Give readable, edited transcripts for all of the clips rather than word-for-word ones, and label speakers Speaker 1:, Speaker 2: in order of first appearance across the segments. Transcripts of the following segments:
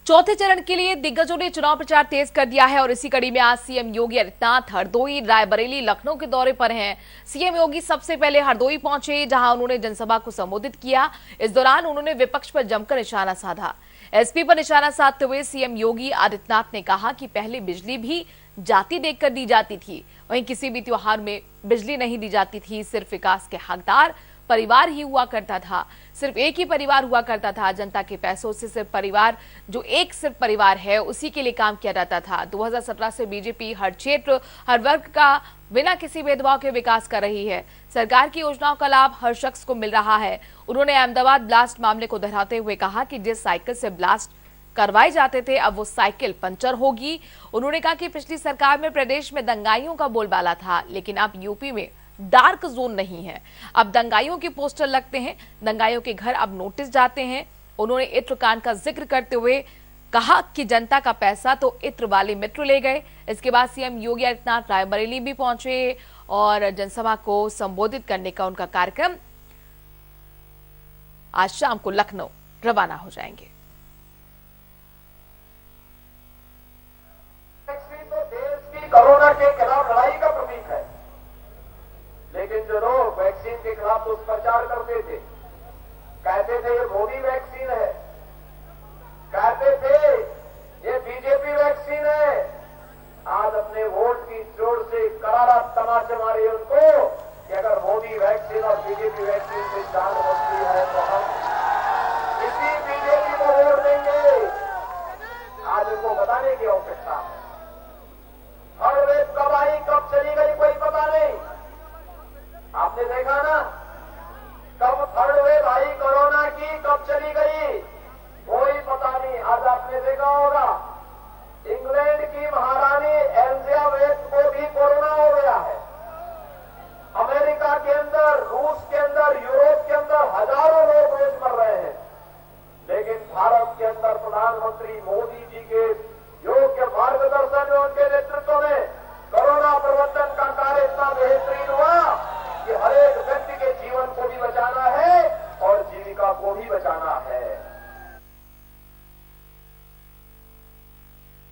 Speaker 1: चौथे चरण के लिए दिग्गजों ने चुनाव प्रचार तेज कर दिया है और इसी कड़ी में आज सीएम योगी आदित्यनाथ हरदोई, रायबरेली, लखनऊ के दौरे पर हैं। सीएम योगी सबसे पहले हरदोई पहुंचे, जहां उन्होंने जनसभा को संबोधित किया। इस दौरान उन्होंने विपक्ष पर जमकर निशाना साधा। एसपी पर निशाना साधते हुए सीएम योगी आदित्यनाथ ने कहा कि पहले बिजली भी जाति देखकर दी जाती थी, वहीं किसी भी त्योहार में बिजली नहीं दी जाती थी। सिर्फ विकास के हकदार परिवार ही हुआ करता था, सिर्फ एक ही परिवार हुआ करता था। जनता के पैसों से सिर्फ परिवार है, उसी के लिए काम किया जाता था। 2017 से बीजेपी हर क्षेत्र, हर वर्ग का बिना किसी भेदभाव के विकास कर रही है। सरकार की योजनाओं का लाभ हर शख्स को मिल रहा है। उन्होंने अहमदाबाद ब्लास्ट मामले को दोहराते हुए कहा कि जिस साइकिल से ब्लास्ट करवाए जाते थे, अब वो साइकिल पंचर होगी। उन्होंने कहा कि पिछली सरकार में प्रदेश में दंगाइयों का बोलबाला था, लेकिन अब यूपी में डार्क जोन नहीं है। अब दंगाइयों के पोस्टर लगते हैं, दंगाइयों के घर अब नोटिस जाते हैं। उन्होंने इत्र कांड का जिक्र करते हुए कहा कि जनता का पैसा तो इत्र वाले मित्र ले गए। इसके बाद सीएम योगी आदित्यनाथ रायबरेली भी पहुंचे और जनसभा को संबोधित करने का उनका कार्यक्रम। आज शाम को लखनऊ रवाना हो जाएंगे।
Speaker 2: तो देश की कोरोना के खिलाफ लड़ाई का प्रतीक है, लेकिन जो लोग वैक्सीन के खिलाफ दुष्प्रचार करते थे, कहते थे ये मोदी वैक्सीन है, कहते थे ये बीजेपी वैक्सीन है, आज अपने वोट की जोर से करारा तमाचे मारे उनको कि अगर मोदी वैक्सीन और बीजेपी वैक्सीन से जान बचती है तो हम इसी बीजेपी को वोट देंगे। आज इनको बताने की आवश्यकता है। हर वेब कब आई कब चली गई कोई पता नहीं। आपने देखा ना, कब थर्ड वेव आई कोरोना की, कब चली गई कोई पता नहीं। आज आपने देखा होगा इंग्लैंड की महारानी एलिजाबेथ को भी कोरोना हो गया है। अमेरिका के अंदर, रूस के अंदर, यूरोप के अंदर हजारों लोग रोज मर रहे हैं, लेकिन भारत के अंदर प्रधानमंत्री मोदी जी के योग्य मार्गदर्शन में, उनके नेतृत्व में कोरोना प्रबंधन का कार्य इतना बेहतरीन हुआ कि हर एक व्यक्ति के जीवन को भी बचाना है और जीविका को भी बचाना है।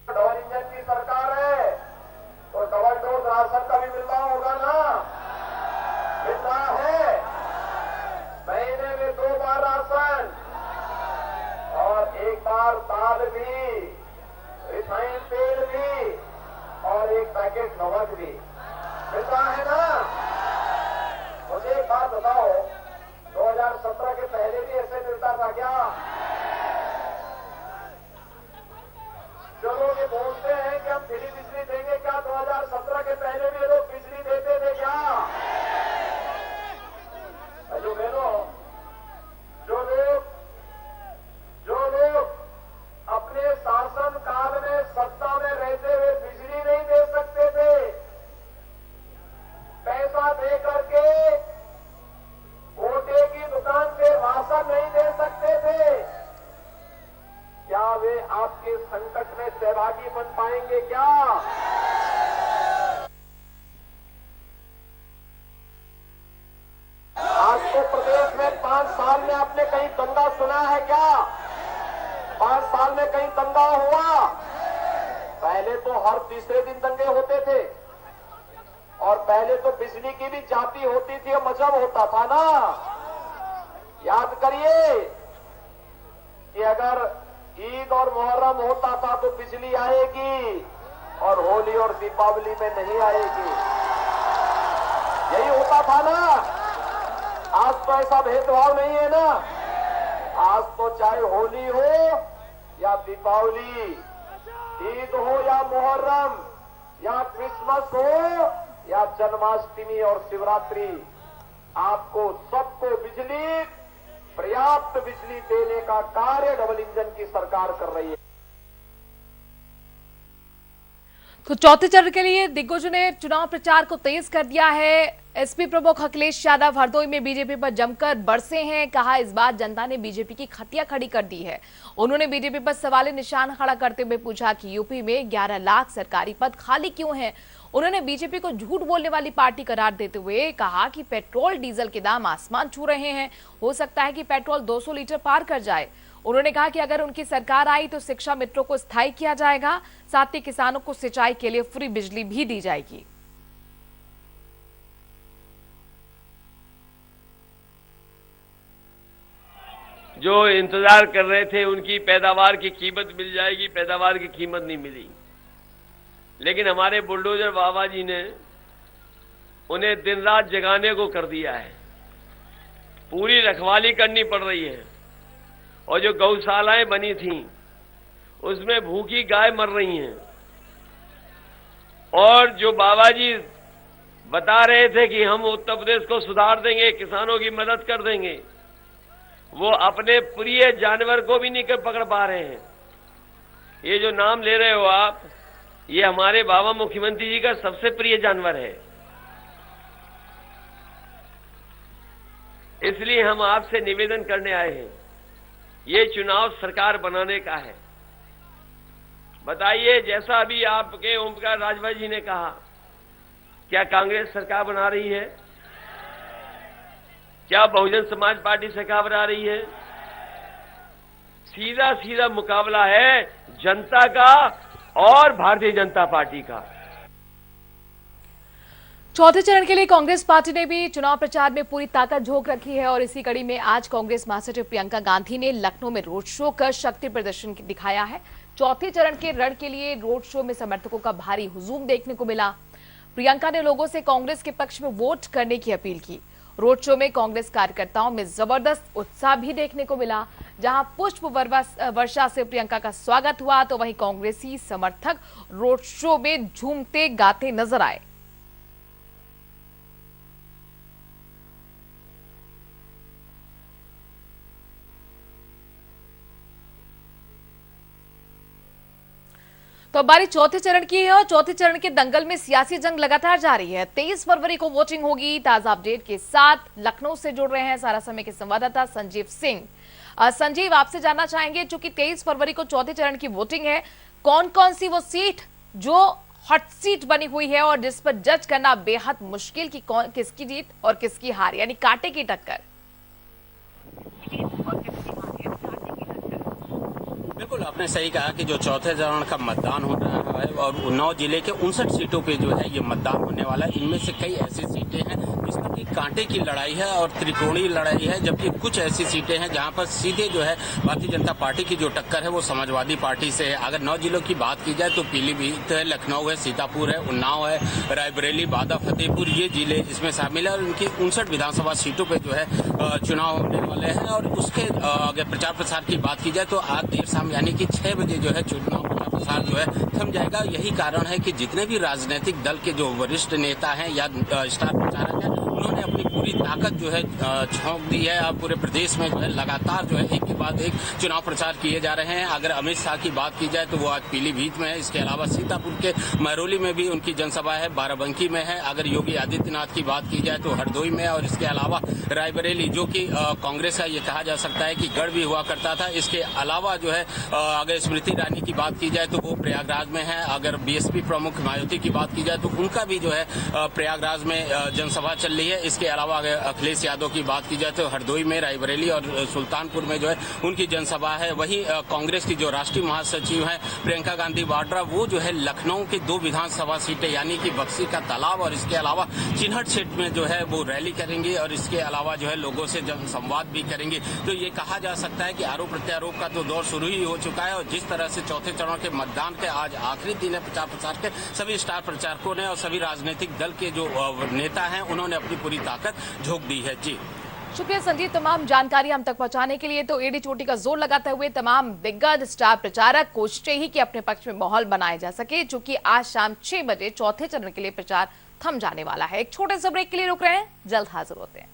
Speaker 2: डबल इंजन की सरकार है तो डबल डोज राशन का भी मिल रहा होगा ना, मिल रहा है। महीने में 2 बार राशन और 1 बार दाल भी, रिफाइंड तेल भी और 1 पैकेट नमक भी मिलता है ना। मुझे एक बात बताओ, 2017 के पहले भी ऐसे मिलता था क्या? जो लोग ये बोलते हैं कि हम फ्री बिजली देंगे, क्या 2017 के पहले भी लोग बिजली देते थे क्या? जो बहनों, जो लोग अपने शासन काल में सत्ता में रहते हुए बिजली नहीं दे सकते थे, पैसा दे करके कोटे की दुकान से राशन नहीं दे सकते थे, क्या वे आपके संकट में सहभागी बन पाएंगे क्या? आज तो प्रदेश में 5 साल में आपने कहीं दंगा सुना है क्या? 5 साल में कहीं दंगा हुआ? पहले तो हर तीसरे दिन दंगे होते थे और पहले तो बिजली की भी जाती होती थी और मजहब होता था ना। याद करिए कि अगर ईद और मुहर्रम होता था तो बिजली आएगी और होली और दीपावली में नहीं आएगी, यही होता था ना। आज तो ऐसा भेदभाव नहीं है ना। आज तो चाहे होली हो या दीपावली, ईद हो या मुहर्रम या क्रिसमस हो या जन्माष्टमी और शिवरात्रि, आपको सबको बिजली, पर्याप्त बिजली देने का कार्य डबल इंजन की सरकार कर रही है।
Speaker 1: तो चौथे चरण के लिए दिग्गजों ने चुनाव प्रचार को तेज कर दिया है। एसपी प्रमुख अखिलेश यादव हरदोई में बीजेपी पर जमकर बरसे हैं। कहा इस बार जनता ने बीजेपी की खटिया खड़ी कर दी है। उन्होंने बीजेपी पर सवाल निशान खड़ा करते हुए पूछा कि यूपी में 11 लाख सरकारी पद खाली क्यों हैं। उन्होंने बीजेपी को झूठ बोलने वाली पार्टी करार देते हुए कहा कि पेट्रोल डीजल के दाम आसमान छू रहे हैं, हो सकता है कि पेट्रोल 200 लीटर पार कर जाए। उन्होंने कहा कि अगर उनकी सरकार आई तो शिक्षा मित्रों को स्थायी किया जाएगा, साथ ही किसानों को सिंचाई के लिए फ्री बिजली भी दी जाएगी।
Speaker 3: जो इंतजार कर रहे थे उनकी पैदावार की कीमत मिल जाएगी, पैदावार की कीमत नहीं मिली। लेकिन हमारे बुलडोजर बाबा जी ने उन्हें दिन रात जगाने को कर दिया है। पूरी रखवाली करनी पड़ रही है और जो गौशालाएं बनी थीं उसमें भूखी गाय मर रही हैं। और जो बाबा जी बता रहे थे कि हम उत्तर प्रदेश को सुधार देंगे, किसानों की मदद कर देंगे, वो अपने प्रिय जानवर को भी नहीं पकड़ पा रहे हैं। ये जो नाम ले रहे हो आप, ये हमारे बाबा मुख्यमंत्री जी का सबसे प्रिय जानवर है। इसलिए हम आपसे निवेदन करने आए हैं, ये चुनाव सरकार बनाने का है। बताइए, जैसा अभी आपके ओम प्रकाश राजभर जी ने कहा, क्या कांग्रेस सरकार बना रही है? क्या बहुजन समाज पार्टी सरकार बना रही है? सीधा सीधा मुकाबला है जनता का और भारतीय जनता पार्टी का।
Speaker 1: चौथे चरण के लिए कांग्रेस पार्टी ने भी चुनाव प्रचार में पूरी ताकत झोंक रखी है और इसी कड़ी में आज कांग्रेस महासचिव प्रियंका गांधी ने लखनऊ में रोड शो कर शक्ति प्रदर्शन दिखाया है। चौथे चरण के रण के लिए रोड शो में समर्थकों का भारी हुजूम देखने को मिला। प्रियंका ने लोगों से कांग्रेस के पक्ष में वोट करने की अपील की। रोड शो में कांग्रेस कार्यकर्ताओं में जबरदस्त उत्साह भी देखने को मिला। जहां पुष्प वर्षा से प्रियंका का स्वागत हुआ तो वहीं कांग्रेसी समर्थक रोड शो में झूमते गाते नजर आए। तो हमारी चौथे चरण की है और चौथे चरण के दंगल में सियासी जंग लगातार जारी है। 23 फरवरी को वोटिंग होगी। ताजा अपडेट के साथ लखनऊ से जुड़ रहे हैं सारा समय के संवाददाता संजीव सिंह। संजीव, आपसे जानना चाहेंगे, चूंकि 23 फरवरी को चौथे चरण की वोटिंग है, कौन कौन सी वो सीट जो हॉट सीट बनी हुई है और जिस पर जज करना बेहद मुश्किल कि किसकी जीत और किसकी हार, यानी कांटे की टक्कर?
Speaker 4: बिल्कुल, आपने सही कहा कि जो चौथे चरण का मतदान हो रहा है और 9 जिले के 59 सीटों पे जो है ये मतदान होने वाला है। इनमें से कई ऐसी सीटें हैं जिसमें कि कांटे की लड़ाई है और त्रिकोणीय लड़ाई है, जबकि कुछ ऐसी सीटें हैं जहां पर सीधे जो है भारतीय जनता पार्टी की जो टक्कर है वो समाजवादी पार्टी से है। अगर 9 जिलों की बात की जाए तो पीलीभीत है, लखनऊ है, सीतापुर है, उन्नाव है, रायबरेली, बादा, फतेहपुर, ये जिले इसमें शामिल है और उनकी 59 विधानसभा सीटों पर जो है चुनाव होने वाले हैं। और उसके अगर प्रचार प्रसार की बात की जाए तो आज देर शाम यानी कि 6 बजे जो है चुनाव प्रचार प्रसार जो है थम जाएगा। यही कारण है कि जितने भी राजनीतिक दल के जो वरिष्ठ नेता हैं या स्टार प्रचारक हैं, उन्होंने अपनी पूरी ताकत जो है झोंक दी है। अब पूरे प्रदेश में जो है लगातार जो है एक के बाद एक चुनाव प्रचार किए जा रहे हैं। अगर अमित शाह की बात की जाए तो वो आज पीलीभीत में है। इसके अलावा सीतापुर के महरौली में भी उनकी जनसभा है, बाराबंकी में है। अगर योगी आदित्यनाथ की बात की जाए तो हरदोई में, और इसके अलावा रायबरेली जो कि कांग्रेस का ये कहा जा सकता है कि गढ़ भी हुआ करता था। इसके अलावा जो है अगर स्मृति ईरानी की बात की जाए तो वो प्रयागराज में है। अगर बीएसपी प्रमुख मायावती की बात की जाए तो उनका भी जो है प्रयागराज में जनसभा चल रही है। इसके अलावा अगर अखिलेश यादव की बात की जाए तो हरदोई में, रायबरेली और सुल्तानपुर में जो है उनकी जनसभा है। वहीं कांग्रेस की जो राष्ट्रीय महासचिव है प्रियंका गांधी वाड्रा, वो जो है लखनऊ के 2 विधानसभा सीटें यानी कि बक्सी का तालाब और इसके अलावा चिन्हट सीट में जो है वो रैली करेंगे और इसके अलावा जो है लोगों से जनसंवाद भी करेंगे। तो ये कहा जा सकता है कि आरोप प्रत्यारोप का तो दौर शुरू ही हो चुका है और जिस तरह से चौथे चरण के मतदान के आज आखिरी दिन है प्रचार प्रसार के, सभी स्टार प्रचारकों ने और सभी राजनीतिक दल के जो नेता हैं उन्होंने अपनी पूरी ताकत झोंक दी है। जी
Speaker 1: शुक्रिया संजीव, तमाम जानकारी हम तक पहुंचाने के लिए। तो एडी चोटी का जोर लगाते हुए तमाम दिग्गज स्टार प्रचारक कोशिश ही कि अपने पक्ष में माहौल बनाया जा सके, चूंकि आज शाम 6 बजे चौथे चरण के लिए प्रचार थम जाने वाला है। एक छोटे से ब्रेक के लिए रुक रहे हैं, जल्द हाजिर होते हैं।